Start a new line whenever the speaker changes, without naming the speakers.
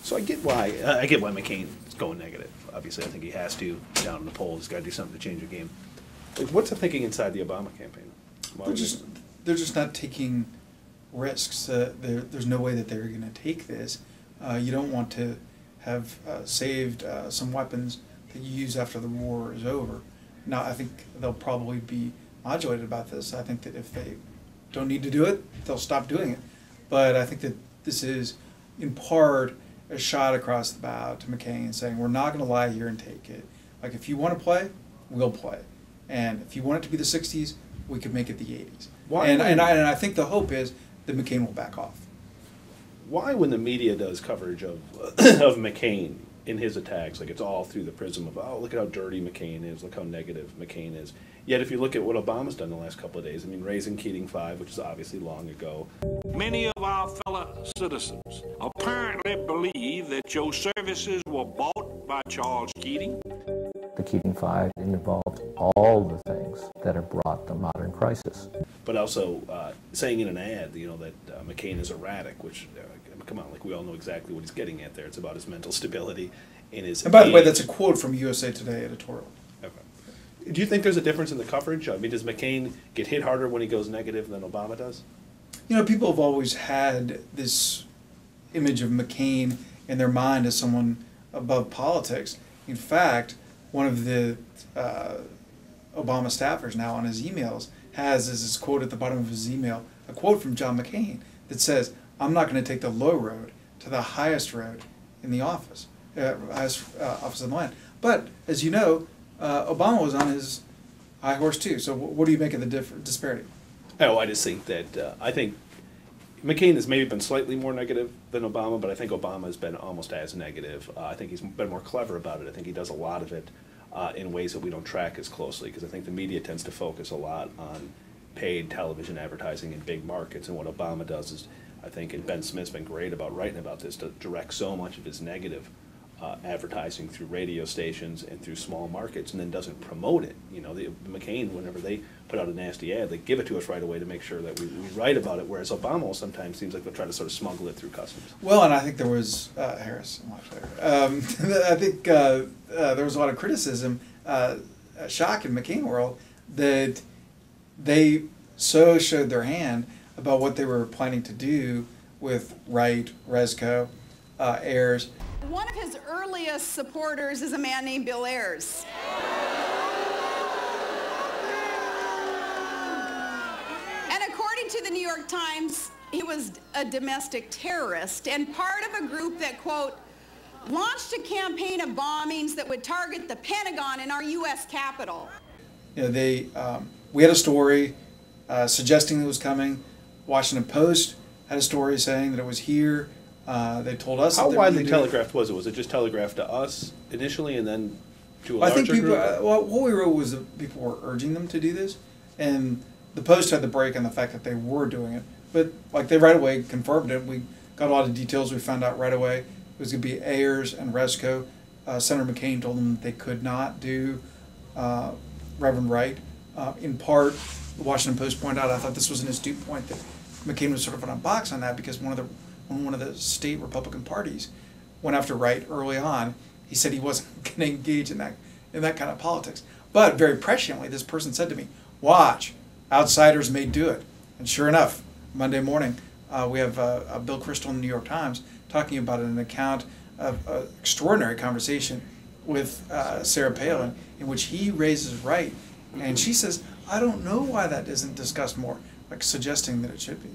So I get why McCain is going negative. Obviously, I think he has to down in the polls. He's got to do something to change the game. Like, what's the thinking inside the Obama campaign?
They're just not taking risks. There's no way that they're going to take this. You don't want to have saved some weapons that you use after the war is over. Now, I think they'll probably be modulated about this. I think that if they don't need to do it, they'll stop doing it. But I think that this is, in part, a shot across the bow to McCain saying, we're not going to lie here and take it. Like, if you want to play, we'll play. And if you want it to be the 60s, we could make it the 80s.
Why?
And I think the hope is that McCain will back off.
Why, when the media does coverage of of McCain in his attacks, like it's all through the prism of, oh, look at how dirty McCain is, look how negative McCain is. Yet if you look at what Obama's done the last couple of days, I mean, raising Keating 5, which is obviously long ago.
Many of our fellow citizens apparently believe that your services were bought by Charles Keating.
The Keating 5 involved all the things that have brought the modern crisis.
But also saying in an ad, that McCain is erratic, which, come on, like we all know exactly what he's getting at there. It's about his mental stability and his
And by the way,
age.
that's a quote from USA Today editorial.
Okay. Do you think there's a difference in the coverage? I mean, does McCain get hit harder when he goes negative than Obama does?
People have always had this image of McCain in their mind as someone above politics. In fact, one of the Obama staffers now on his emails has as his quote at the bottom of his email, a quote from John McCain that says, I'm not going to take the low road to the highest road in the office, highest office in the land. But, as you know, Obama was on his high horse too. So what do you make of the disparity?
Oh, I just think that, I think McCain has maybe been slightly more negative than Obama, but I think Obama has been almost as negative. I think he's been more clever about it. I think he does a lot of it in ways that we don't track as closely, because I think the media tends to focus a lot on paid television advertising in big markets, and what Obama does is, I think, and Ben Smith's been great about writing about this, to direct so much of his negative advertising through radio stations and through small markets, and then doesn't promote it. McCain, whenever they put out a nasty ad, they give it to us right away to make sure that we write about it, whereas Obama sometimes seems like they'll try to sort of smuggle it through customs.
Well, and I think there was, Harris, much later. I think there was a lot of criticism, shock in McCain world, that they so showed their hand about what they were planning to do with Wright, Resco, Ayers.
One of his earliest supporters is a man named Bill Ayers. And according to the New York Times, he was a domestic terrorist and part of a group that, quote, launched a campaign of bombings that would target the Pentagon in our U.S. Capitol.
We had a story suggesting it was coming. Washington Post had a story saying that it was here. They told us.
How widely telegraphed was it? Was it just telegraphed to us initially, and then to a larger
I think people.
group?
What we wrote was that people were urging them to do this, and the Post had the break on the fact that they were doing it. But they right away confirmed it. We got a lot of details. We found out right away it was going to be Ayers and Resco. Senator McCain told them that they could not do Reverend Wright. In part, the Washington Post pointed out, I thought this was an astute point, that McCain was sort of on a box on that, because when one of the state Republican parties went after Wright early on, he said he wasn't going to engage in that kind of politics. But very presciently, this person said to me, watch, outsiders may do it. And sure enough, Monday morning, we have Bill Kristol in the New York Times talking about an account of an extraordinary conversation with Sarah Palin, in which he raises Wright, and she says, I don't know why that isn't discussed more, suggesting that it should be.